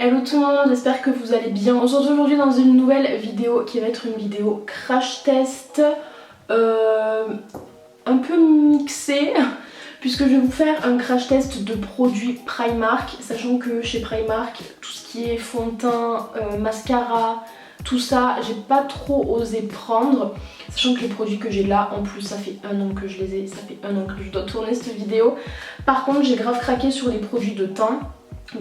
Hello tout le monde, j'espère que vous allez bien. On se retrouve aujourd'hui dans une nouvelle vidéo qui va être une vidéo crash test un peu mixée puisque je vais vous faire un crash test de produits Primark, sachant que chez Primark tout ce qui est fond de teint, mascara, tout ça j'ai pas trop osé prendre, sachant que les produits que j'ai là en plus ça fait un an que je les ai, ça fait un an que je dois tourner cette vidéo. Par contre j'ai grave craqué sur les produits de teint,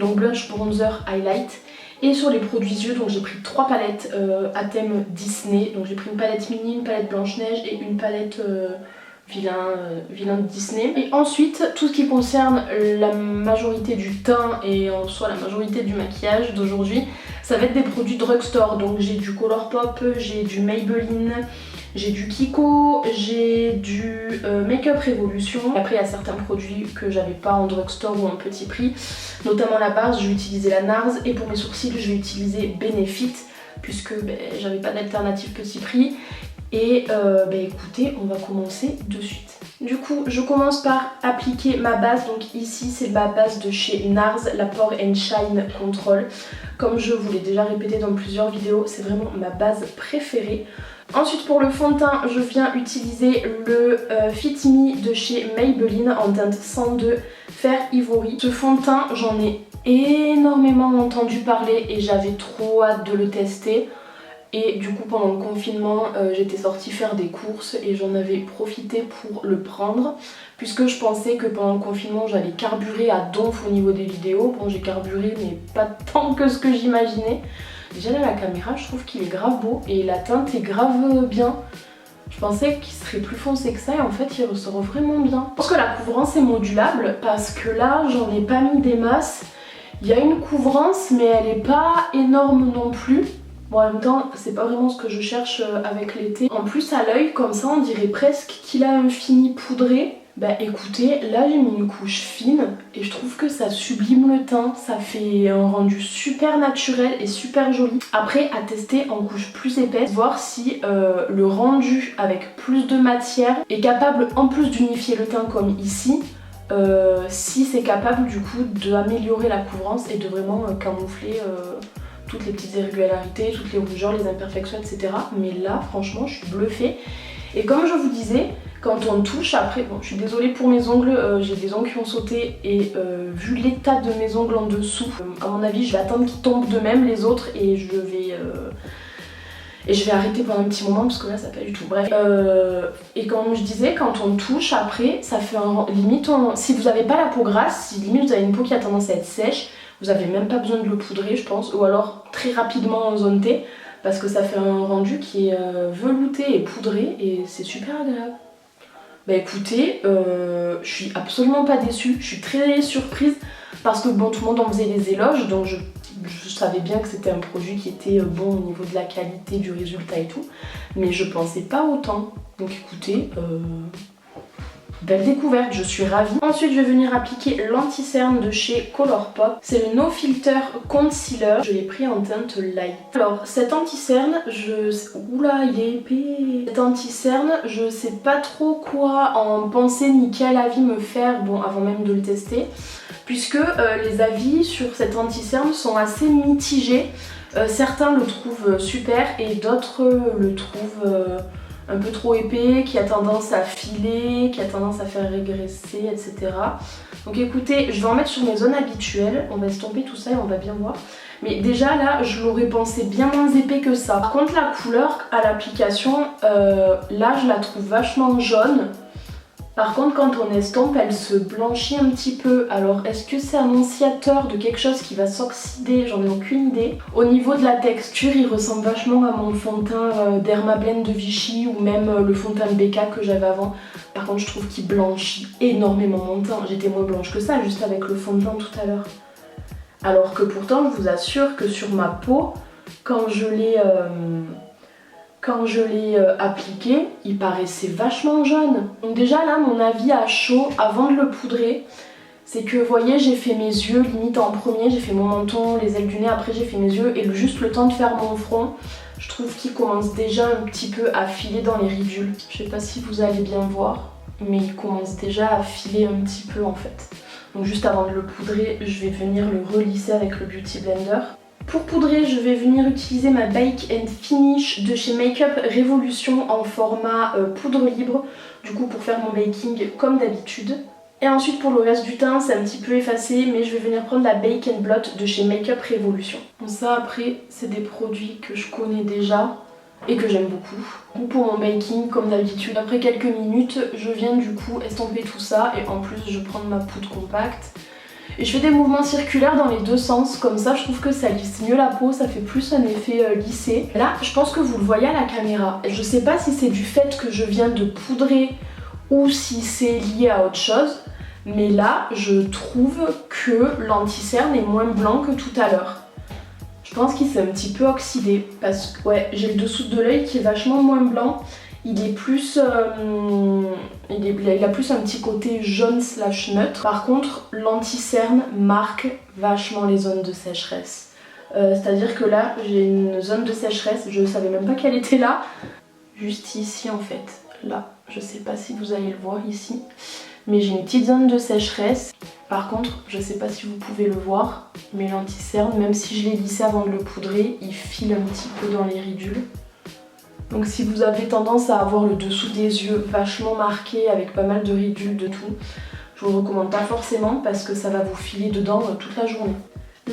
donc blush, bronzer, highlight, et sur les produits yeux. Donc j'ai pris 3 palettes à thème Disney, donc j'ai pris une palette mini, une palette Blanche-Neige et une palette vilain Disney. Et ensuite tout ce qui concerne la majorité du teint et en soi la majorité du maquillage d'aujourd'hui, ça va être des produits drugstore. Donc j'ai du Colourpop, j'ai du Maybelline, j'ai du Kiko, j'ai du Make-up Revolution. Après il y a certains produits que j'avais pas en drugstore ou en petit prix, notamment la base, je vais utiliser la NARS, et pour mes sourcils je vais utiliser Benefit puisque j'avais pas d'alternative petit prix. Et écoutez, on va commencer de suite. Du coup, je commence par appliquer ma base. Donc ici, c'est ma base de chez NARS, la Pore and Shine Control. Comme je vous l'ai déjà répété dans plusieurs vidéos, c'est vraiment ma base préférée. Ensuite, pour le fond de teint, je viens utiliser le Fit Me de chez Maybelline en teinte 102 Fer Ivory. Ce fond de teint, j'en ai énormément entendu parler et j'avais trop hâte de le tester. Et du coup pendant le confinement j'étais sortie faire des courses et j'en avais profité pour le prendre, puisque je pensais que pendant le confinement j'allais carburer à donf au niveau des vidéos. Bon, j'ai carburé mais pas tant que ce que j'imaginais. Déjà là la caméra je trouve qu'il est grave beau et la teinte est grave bien. Je pensais qu'il serait plus foncé que ça et en fait il ressort vraiment bien. Je pense que la couvrance est modulable parce que là j'en ai pas mis des masses. Il y a une couvrance mais elle est pas énorme non plus. Bon, en même temps, c'est pas vraiment ce que je cherche avec l'été. En plus, à l'œil, comme ça, on dirait presque qu'il a un fini poudré. Bah écoutez, là j'ai mis une couche fine et je trouve que ça sublime le teint. Ça fait un rendu super naturel et super joli. Après, à tester en couche plus épaisse, voir si le rendu avec plus de matière est capable, en plus d'unifier le teint comme ici, si c'est capable du coup d'améliorer la couvrance et de vraiment camoufler toutes les petites irrégularités, toutes les rougeurs, les imperfections, etc. Mais là, franchement, je suis bluffée. Et comme je vous disais, quand on touche, après, bon, je suis désolée pour mes ongles, j'ai des ongles qui ont sauté et vu l'état de mes ongles en dessous, à mon avis, je vais attendre qu'ils tombent d'eux-mêmes les autres et je vais arrêter pendant un petit moment parce que là, ça va pas du tout. Bref, et comme je disais, quand on touche, après, ça fait un limite. Si vous n'avez pas la peau grasse, si limite vous avez une peau qui a tendance à être sèche, vous avez même pas besoin de le poudrer je pense, ou alors très rapidement en zone T, parce que ça fait un rendu qui est velouté et poudré et c'est super agréable. Bah écoutez, je suis absolument pas déçue, je suis très surprise parce que bon, tout le monde en faisait les éloges, donc je savais bien que c'était un produit qui était bon au niveau de la qualité, du résultat et tout, mais je pensais pas autant. Donc écoutez, belle découverte, je suis ravie. Ensuite je vais venir appliquer l'anti-cerne de chez Colourpop. C'est le No Filter Concealer. Je l'ai pris en teinte light. Alors cet anti-cerne, oula il est épais. Cet anti-cerne, je sais pas trop quoi en penser ni quel avis me faire, bon avant même de le tester. Puisque les avis sur cet anti-cerne sont assez mitigés. Certains le trouvent super et d'autres le trouvent un peu trop épais, qui a tendance à filer, qui a tendance à faire régresser, etc. Donc écoutez, je vais en mettre sur mes zones habituelles, on va estomper tout ça et on va bien voir. Mais déjà là, je l'aurais pensé bien moins épais que ça. Par contre la couleur à l'application, là je la trouve vachement jaune. Par contre quand on estompe, elle se blanchit un petit peu. Alors est-ce que c'est annonciateur de quelque chose qui va s'oxyder? J'en ai aucune idée. Au niveau de la texture, il ressemble vachement à mon fond de teint Dermablend de Vichy ou même le fond de teint BK que j'avais avant. Par contre je trouve qu'il blanchit énormément mon teint. J'étais moins blanche que ça juste avec le fond de teint tout à l'heure. Alors que pourtant je vous assure que sur ma peau, quand je l'ai appliqué, il paraissait vachement jaune. Donc déjà là, mon avis à chaud avant de le poudrer, c'est que vous voyez, j'ai fait mes yeux limite en premier, j'ai fait mon menton, les ailes du nez, après j'ai fait mes yeux et juste le temps de faire mon front, je trouve qu'il commence déjà un petit peu à filer dans les ridules. Je sais pas si vous allez bien voir, mais il commence déjà à filer un petit peu en fait. Donc juste avant de le poudrer, je vais venir le relisser avec le Beauty Blender. Pour poudrer, je vais venir utiliser ma Bake and Finish de chez Makeup Revolution en format poudre libre, du coup pour faire mon baking comme d'habitude. Et ensuite pour le reste du teint, c'est un petit peu effacé, mais je vais venir prendre la Bake and Blot de chez Makeup Revolution. Bon, ça après, c'est des produits que je connais déjà et que j'aime beaucoup. Pour mon baking, comme d'habitude, après quelques minutes, je viens du coup estomper tout ça et en plus je prends ma poudre compacte. Et je fais des mouvements circulaires dans les deux sens, comme ça je trouve que ça lisse mieux la peau, ça fait plus un effet lissé. Là, je pense que vous le voyez à la caméra. Je sais pas si c'est du fait que je viens de poudrer ou si c'est lié à autre chose. Mais là, je trouve que l'anti-cerne est moins blanc que tout à l'heure. Je pense qu'il s'est un petit peu oxydé parce que ouais, j'ai le dessous de l'œil qui est vachement moins blanc. Il est plus, il a plus un petit côté jaune slash neutre. Par contre, l'anti-cerne marque vachement les zones de sécheresse. C'est-à-dire que là, j'ai une zone de sécheresse, je savais même pas qu'elle était là. Juste ici en fait, là, je sais pas si vous allez le voir ici. Mais j'ai une petite zone de sécheresse. Par contre, je sais pas si vous pouvez le voir, mais l'anti-cerne, même si je l'ai lissé avant de le poudrer, il file un petit peu dans les ridules. Donc si vous avez tendance à avoir le dessous des yeux vachement marqué avec pas mal de ridules de tout, je vous le recommande pas forcément parce que ça va vous filer dedans toute la journée.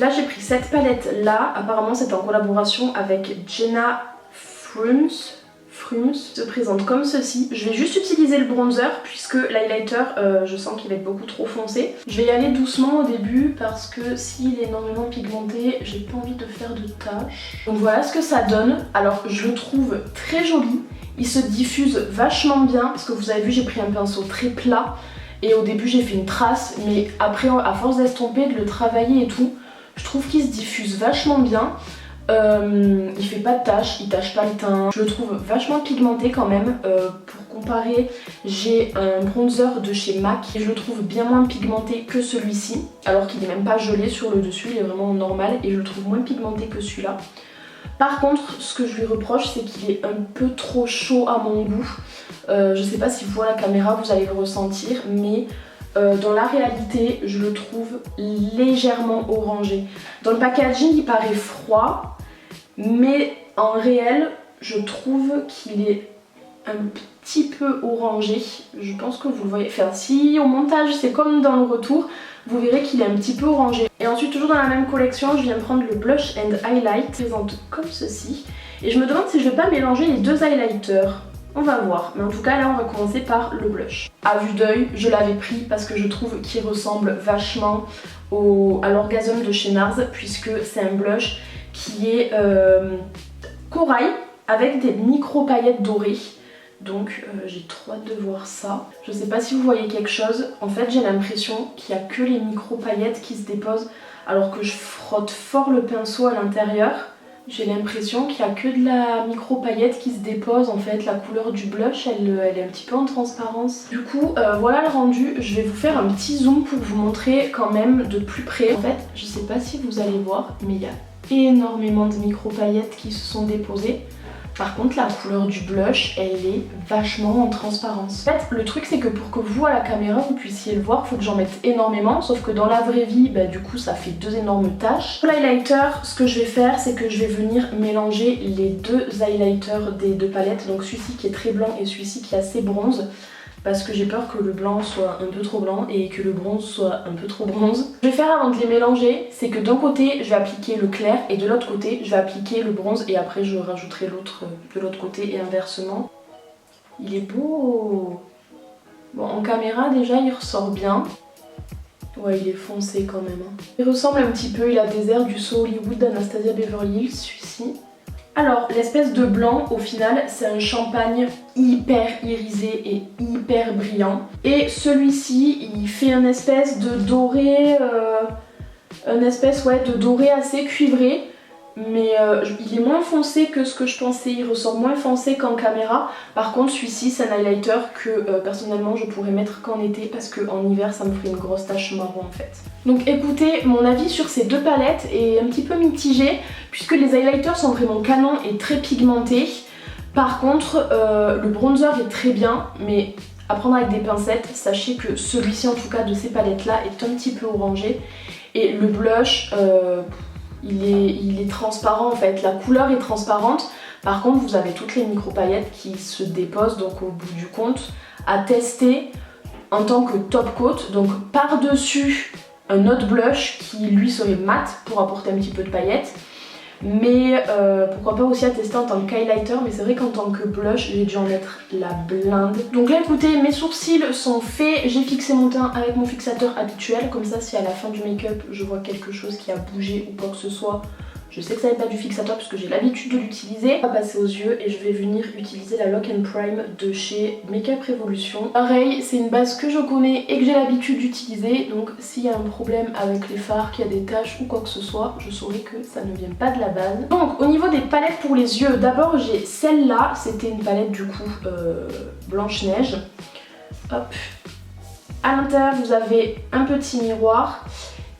Là j'ai pris cette palette là, apparemment c'est en collaboration avec Jenna Frumes, se présente comme ceci. Je vais juste utiliser le bronzer puisque l'highlighter je sens qu'il va être beaucoup trop foncé. Je vais y aller doucement au début parce que s'il est énormément pigmenté, j'ai pas envie de faire de taches. Donc voilà ce que ça donne. Alors je le trouve très joli, il se diffuse vachement bien parce que vous avez vu j'ai pris un pinceau très plat et au début j'ai fait une trace, mais après à force d'estomper, de le travailler et tout, je trouve qu'il se diffuse vachement bien. Il fait pas de taches, il tache pas le teint. Je le trouve vachement pigmenté quand même. Pour comparer, j'ai un bronzer de chez MAC et je le trouve bien moins pigmenté que celui-ci. Alors qu'il est même pas gelé sur le dessus, il est vraiment normal et je le trouve moins pigmenté que celui-là. Par contre, ce que je lui reproche, c'est qu'il est un peu trop chaud à mon goût. Je sais pas si vous voyez la caméra, vous allez le ressentir, mais dans la réalité, je le trouve légèrement orangé. Dans le packaging, il paraît froid, mais en réel, je trouve qu'il est un petit peu orangé. Je pense que vous le voyez. Enfin, si au montage, c'est comme dans le retour, vous verrez qu'il est un petit peu orangé. Et ensuite, toujours dans la même collection, je viens prendre le Blush and Highlight, présente comme ceci. Et je me demande si je vais pas mélanger les deux highlighters. On va voir, mais en tout cas là on va commencer par le blush. À vue d'œil, je l'avais pris parce que je trouve qu'il ressemble vachement à l'Orgasm de chez NARS, puisque c'est un blush qui est corail avec des micro paillettes dorées. Donc j'ai trop hâte de voir ça. Je sais pas si vous voyez quelque chose. En fait j'ai l'impression qu'il n'y a que les micro paillettes qui se déposent alors que je frotte fort le pinceau à l'intérieur. J'ai l'impression qu'il n'y a que de la micro paillette qui se dépose. En fait la couleur du blush elle est un petit peu en transparence. Du coup voilà le rendu. Je vais vous faire un petit zoom pour vous montrer quand même de plus près. En fait je sais pas si vous allez voir, mais il y a énormément de micro paillettes qui se sont déposées. Par contre la couleur du blush elle est vachement en transparence. En fait le truc c'est que pour que vous à la caméra vous puissiez le voir, il faut que j'en mette énormément, sauf que dans la vraie vie bah, du coup ça fait deux énormes taches. Pour l'highlighter, ce que je vais faire c'est que je vais venir mélanger les deux highlighters des deux palettes, donc celui-ci qui est très blanc et celui-ci qui est assez bronze, parce que j'ai peur que le blanc soit un peu trop blanc et que le bronze soit un peu trop bronze. Ce que je vais faire avant de les mélanger, c'est que d'un côté je vais appliquer le clair et de l'autre côté je vais appliquer le bronze et après je rajouterai l'autre de l'autre côté et inversement. Il est beau! Bon, en caméra déjà il ressort bien. Ouais, il est foncé quand même. Il ressemble un petit peu, il a des airs du So Hollywood d'Anastasia Beverly Hills, celui-ci. Alors, l'espèce de blanc, au final, c'est un champagne hyper irisé et hyper brillant. Et celui-ci, il fait une espèce de doré, de doré assez cuivré. Mais il est moins foncé que ce que je pensais, il ressort moins foncé qu'en caméra. Par contre celui-ci c'est un highlighter que personnellement je pourrais mettre qu'en été parce qu'en hiver ça me ferait une grosse tache marron en fait. Donc écoutez, mon avis sur ces deux palettes est un petit peu mitigé puisque les highlighters sont vraiment canons et très pigmentés. Par contre le bronzer est très bien, mais À prendre avec des pincettes, sachez que celui-ci en tout cas de ces palettes là est un petit peu orangé. Et le blush, il est transparent en fait, la couleur est transparente. Par contre vous avez toutes les micro paillettes qui se déposent, donc au bout du compte à tester en tant que top coat. Donc par dessus un autre blush qui lui serait mat pour apporter un petit peu de paillettes. Mais pourquoi pas aussi à tester en tant qu'highlighter, mais c'est vrai qu'en tant que blush j'ai dû en mettre la blinde. Donc là écoutez, mes sourcils sont faits, j'ai fixé mon teint avec mon fixateur habituel, comme ça si à la fin du make-up je vois quelque chose qui a bougé ou quoi que ce soit, je sais que ça n'est pas du fixateur puisque j'ai l'habitude de l'utiliser. On va passer aux yeux et je vais venir utiliser la Lock and Prime de chez Makeup Revolution. Pareil, c'est une base que je connais et que j'ai l'habitude d'utiliser, donc s'il y a un problème avec les fards, qu'il y a des taches ou quoi que ce soit, je saurai que ça ne vient pas de la base. Donc au niveau des palettes pour les yeux, d'abord j'ai celle-là, c'était une palette du coup Blanche-Neige. Hop. À l'intérieur vous avez un petit miroir.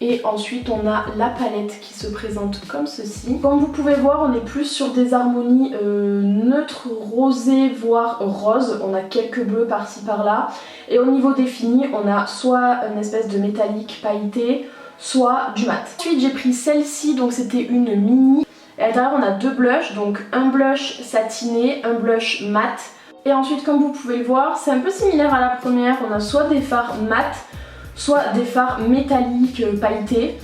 Et ensuite on a la palette qui se présente comme ceci. Comme vous pouvez voir, on est plus sur des harmonies neutres, rosées, voire roses. On a quelques bleus par-ci par-là. Et au niveau des finis, on a soit une espèce de métallique pailleté, soit du mat. Ensuite j'ai pris celle-ci, donc c'était une mini. Et à l'intérieur on a deux blushs, donc un blush satiné, un blush mat. Et ensuite comme vous pouvez le voir, c'est un peu similaire à la première. On a soit des fards mat, soit des fards métalliques pailletés.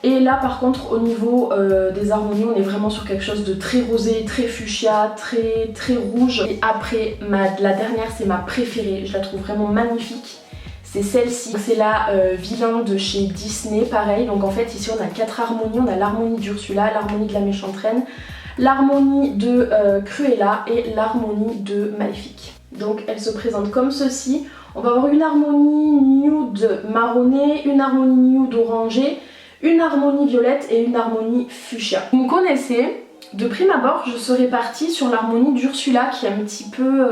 Et là par contre au niveau des harmonies on est vraiment sur quelque chose de très rosé, très fuchsia, très rouge. Et après la dernière c'est ma préférée, je la trouve vraiment magnifique. C'est celle-ci, c'est la Vilain de chez Disney, pareil. Donc en fait ici on a 4 harmonies, on a l'harmonie d'Ursula, l'harmonie de la méchante reine, l'harmonie de Cruella et l'harmonie de Maléfique. Donc elle se présente comme ceci. On va avoir une harmonie nude marronné, une harmonie nude orangé, une harmonie violette et une harmonie fuchsia. Vous me connaissez, de prime abord je serais partie sur l'harmonie d'Ursula qui est un petit peu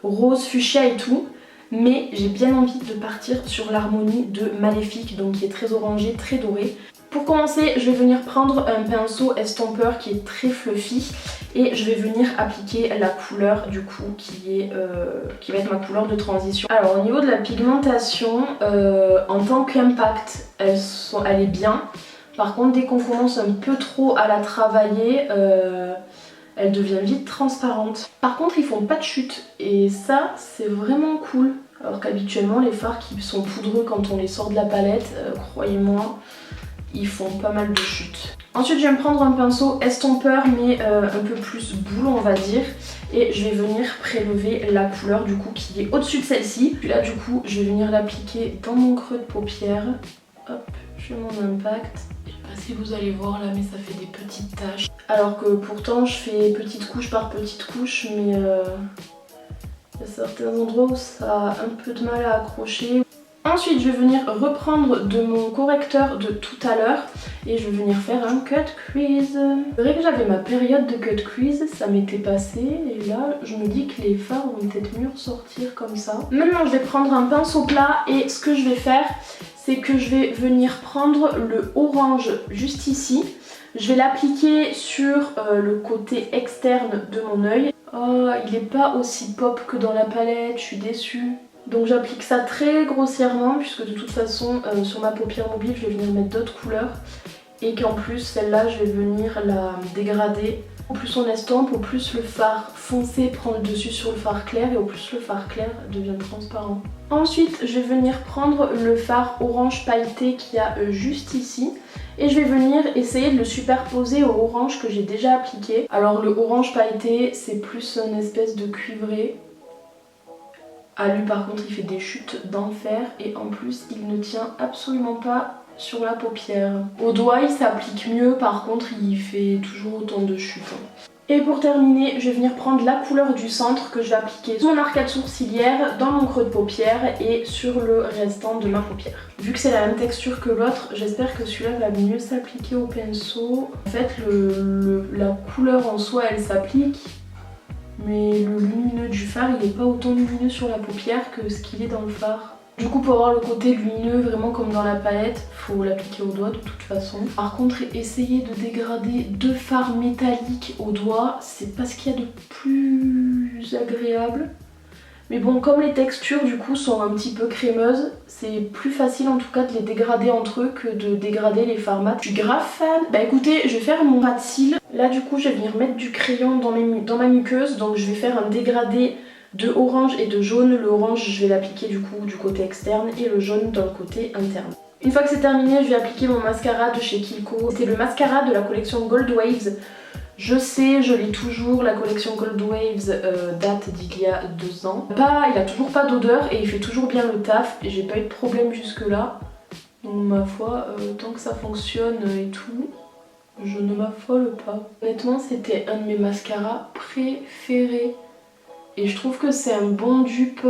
rose fuchsia et tout. Mais j'ai bien envie de partir sur l'harmonie de Maléfique, donc qui est très orangée, très dorée. Pour commencer, je vais venir prendre un pinceau estompeur qui est très fluffy et je vais venir appliquer la couleur du coup qui va être ma couleur de transition. Alors au niveau de la pigmentation, en tant qu'impact, elle est bien. Par contre, dès qu'on commence un peu trop à la travailler, elle devient vite transparente. Par contre, ils font pas de chute et ça, c'est vraiment cool. Alors qu'habituellement, les fards qui sont poudreux quand on les sort de la palette, croyez-moi, ils font pas mal de chutes. Ensuite je vais me prendre un pinceau estompeur mais un peu plus boule on va dire. Et je vais venir prélever la couleur du coup qui est au-dessus de celle-ci. Puis là du coup je vais venir l'appliquer dans mon creux de paupière. Hop, je fais mon impact. Je sais pas si vous allez voir là mais ça fait des petites taches. Alors que pourtant je fais petite couche par petite couche mais il y a certains endroits où ça a un peu de mal à accrocher. Ensuite je vais venir reprendre de mon correcteur de tout à l'heure et je vais venir faire un cut crease. C'est vrai que j'avais ma période de cut crease, ça m'était passé et là je me dis que les fards vont peut-être mieux ressortir comme ça. Maintenant je vais prendre un pinceau plat et ce que je vais faire c'est que je vais venir prendre le orange juste ici. Je vais l'appliquer sur le côté externe de mon œil. Oh, il n'est pas aussi pop que dans la palette, je suis déçue. Donc j'applique ça très grossièrement puisque de toute façon sur ma paupière mobile je vais venir mettre d'autres couleurs et qu'en plus celle-là je vais venir la dégrader. Au plus on estompe, au plus le fard foncé prend le dessus sur le fard clair et au plus le fard clair devient transparent. Ensuite je vais venir prendre le fard orange pailleté qu'il y a juste ici et je vais venir essayer de le superposer au orange que j'ai déjà appliqué. Alors le orange pailleté c'est plus une espèce de cuivré. Ah lui par contre il fait des chutes d'enfer et en plus il ne tient absolument pas sur la paupière. Au doigt il s'applique mieux, par contre il fait toujours autant de chutes. Et pour terminer je vais venir prendre la couleur du centre que je vais appliquer sur mon arcade sourcilière, dans mon creux de paupière et sur le restant de ma paupière. Vu que c'est la même texture que l'autre, j'espère que celui-là va mieux s'appliquer au pinceau. En fait la couleur en soi elle s'applique. Mais le lumineux du fard il n'est pas autant lumineux sur la paupière que ce qu'il est dans le fard. Du coup pour avoir le côté lumineux vraiment comme dans la palette, faut l'appliquer au doigt de toute façon. Par contre essayer de dégrader deux fards métalliques au doigt, c'est pas ce qu'il y a de plus agréable. Mais bon, comme les textures du coup sont un petit peu crémeuses, c'est plus facile en tout cas de les dégrader entre eux que de dégrader les fards mat. Je suis grave fan. Bah écoutez, je vais faire mon ras de cils. Là du coup je vais venir mettre du crayon dans ma muqueuse, donc je vais faire un dégradé de orange et de jaune. Le orange je vais l'appliquer du coup du côté externe et le jaune dans le côté interne. Une fois que c'est terminé, je vais appliquer mon mascara de chez Kiko. C'était le mascara de la collection Gold Waves. Je sais, je l'ai toujours, la collection Gold Waves date d'il y a 2 ans. Il a toujours pas d'odeur et il fait toujours bien le taf et j'ai pas eu de problème jusque là. Donc ma foi, tant que ça fonctionne et tout, je ne m'affole pas. Honnêtement, c'était un de mes mascaras préférés. Et je trouve que c'est un bon dupe,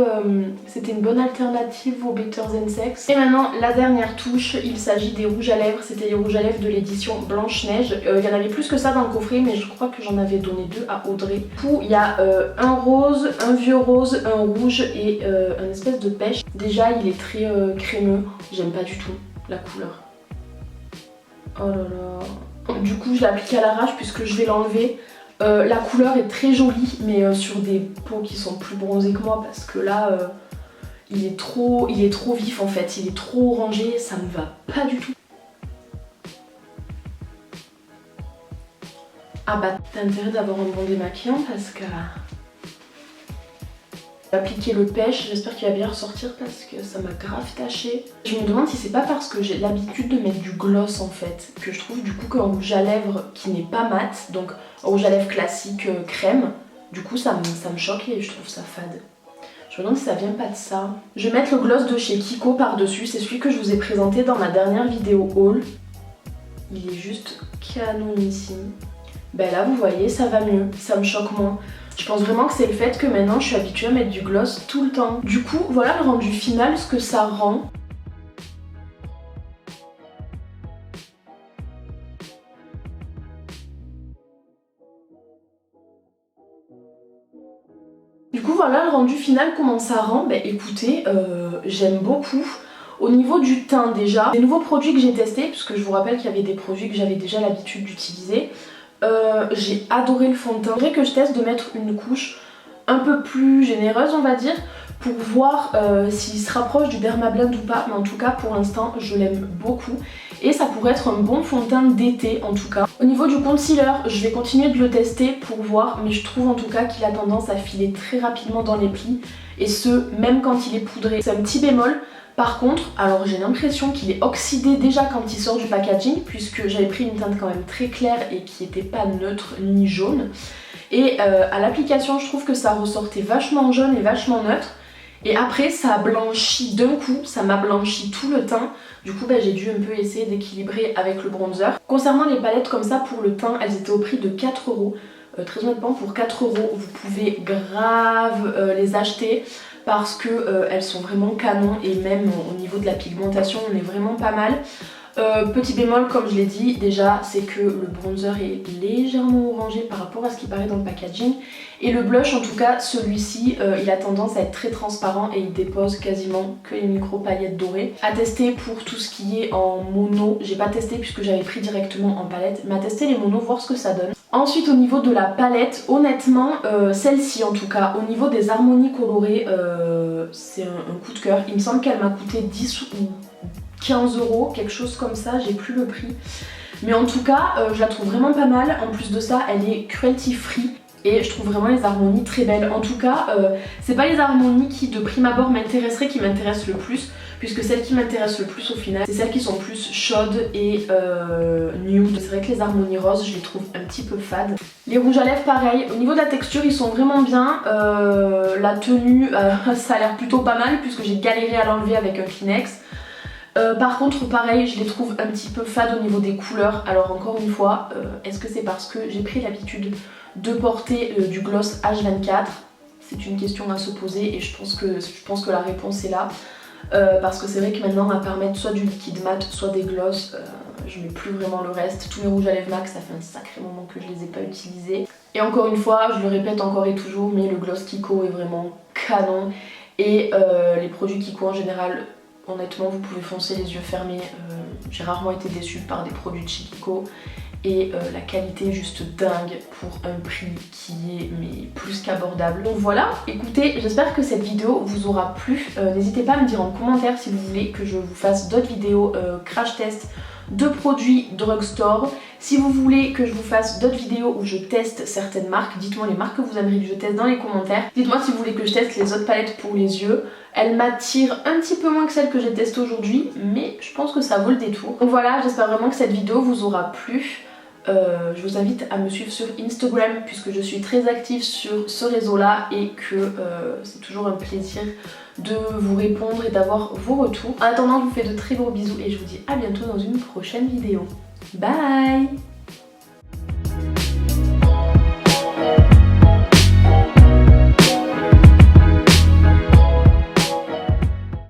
c'était une bonne alternative au Better Than Sex. Et maintenant la dernière touche, il s'agit des rouges à lèvres, c'était les rouges à lèvres de l'édition Blanche-Neige. Il y en avait plus que ça dans le coffret mais je crois que j'en avais donné 2 à Audrey. Du coup il y a un rose, un vieux rose, un rouge et un espèce de pêche. Déjà il est très crémeux, j'aime pas du tout la couleur. Oh là là. Du coup je l'applique à l'arrache puisque je vais l'enlever. La couleur est très jolie mais sur des peaux qui sont plus bronzées que moi parce que là il est trop vif en fait, il est trop orangé, ça me va pas du tout. Ah bah t'as intérêt d'avoir un bon démaquillant parce que... Appliquer le pêche, j'espère qu'il va bien ressortir parce que ça m'a grave taché. Je me demande si c'est pas parce que j'ai l'habitude de mettre du gloss en fait, que je trouve du coup qu'un rouge à lèvres qui n'est pas mat, donc un rouge à lèvres classique crème, du coup ça me choque et je trouve ça fade. Je me demande si ça vient pas de ça. Je vais mettre le gloss de chez Kiko par dessus, c'est celui que je vous ai présenté dans ma dernière vidéo haul. Il est juste canonissime. Ben là vous voyez ça va mieux, ça me choque moins. Je pense vraiment que c'est le fait que maintenant je suis habituée à mettre du gloss tout le temps. Du coup voilà le rendu final, ce que ça rend. Du coup voilà le rendu final, comment ça rend. Ben écoutez, j'aime beaucoup. Au niveau du teint déjà, les nouveaux produits que j'ai testés, puisque je vous rappelle qu'il y avait des produits que j'avais déjà l'habitude d'utiliser. J'ai adoré le fond de teint. C'est vrai que je teste de mettre une couche un peu plus généreuse on va dire pour voir s'il se rapproche du Dermablend ou pas, mais en tout cas pour l'instant je l'aime beaucoup et ça pourrait être un bon fond de teint d'été en tout cas. Au niveau du concealer, je vais continuer de le tester pour voir, mais je trouve en tout cas qu'il a tendance à filer très rapidement dans les plis et ce même quand il est poudré. C'est un petit bémol. Par contre, alors j'ai l'impression qu'il est oxydé déjà quand il sort du packaging puisque j'avais pris une teinte quand même très claire et qui n'était pas neutre ni jaune. Et à l'application je trouve que ça ressortait vachement jaune et vachement neutre. Et après ça a blanchi d'un coup, ça m'a blanchi tout le teint. Du coup j'ai dû un peu essayer d'équilibrer avec le bronzer. Concernant les palettes comme ça pour le teint, elles étaient au prix de 4 €. Très honnêtement pour 4 € vous pouvez grave les acheter. Parce que elles sont vraiment canon et même au niveau de la pigmentation on est vraiment pas mal. Petit bémol comme je l'ai dit déjà, c'est que le bronzer est légèrement orangé par rapport à ce qui paraît dans le packaging et le blush en tout cas celui-ci il a tendance à être très transparent et il dépose quasiment que les micro paillettes dorées. À tester pour tout ce qui est en mono, j'ai pas testé puisque j'avais pris directement en palette, mais à tester les monos, voir ce que ça donne. Ensuite au niveau de la palette, honnêtement celle-ci en tout cas, au niveau des harmonies colorées c'est un coup de cœur. Il me semble qu'elle m'a coûté 10 ou 15 €, quelque chose comme ça, j'ai plus le prix. Mais en tout cas je la trouve vraiment pas mal, en plus de ça elle est cruelty free. Et je trouve vraiment les harmonies très belles. En tout cas, c'est pas les harmonies qui de prime abord m'intéresseraient qui m'intéressent le plus, puisque celles qui m'intéressent le plus au final, c'est celles qui sont plus chaudes et nude. C'est vrai que les harmonies roses, je les trouve un petit peu fades. Les rouges à lèvres pareil, au niveau de la texture ils sont vraiment bien. La tenue, ça a l'air plutôt pas mal puisque j'ai galéré à l'enlever avec un Kleenex. Par contre pareil je les trouve un petit peu fades au niveau des couleurs. Alors encore une fois, est-ce que c'est parce que j'ai pris l'habitude de porter du gloss H24? C'est une question à se poser et je pense que la réponse est là. Parce que c'est vrai que maintenant à part mettre soit du liquide mat soit des gloss, je mets plus vraiment le reste. Tous mes rouges à lèvres MAC ça fait un sacré moment que je les ai pas utilisés. Et encore une fois, je le répète encore et toujours, mais le gloss Kiko est vraiment canon. Et les produits Kiko en général, honnêtement vous pouvez foncer les yeux fermés. J'ai rarement été déçue par des produits de chez Kiko. et la qualité juste dingue pour un prix qui est mais plus qu'abordable. Donc voilà, écoutez, j'espère que cette vidéo vous aura plu. N'hésitez pas à me dire en commentaire si vous voulez que je vous fasse d'autres vidéos crash test de produits drugstore. Si vous voulez que je vous fasse d'autres vidéos où je teste certaines marques, dites-moi les marques que vous aimeriez que je teste dans les commentaires. Dites-moi si vous voulez que je teste les autres palettes pour les yeux. Elles m'attirent un petit peu moins que celles que j'ai testées aujourd'hui, mais je pense que ça vaut le détour. Donc voilà, j'espère vraiment que cette vidéo vous aura plu. Je vous invite à me suivre sur Instagram puisque je suis très active sur ce réseau là et que c'est toujours un plaisir de vous répondre et d'avoir vos retours. En attendant, je vous fais de très gros bisous et je vous dis à bientôt dans une prochaine vidéo. Bye!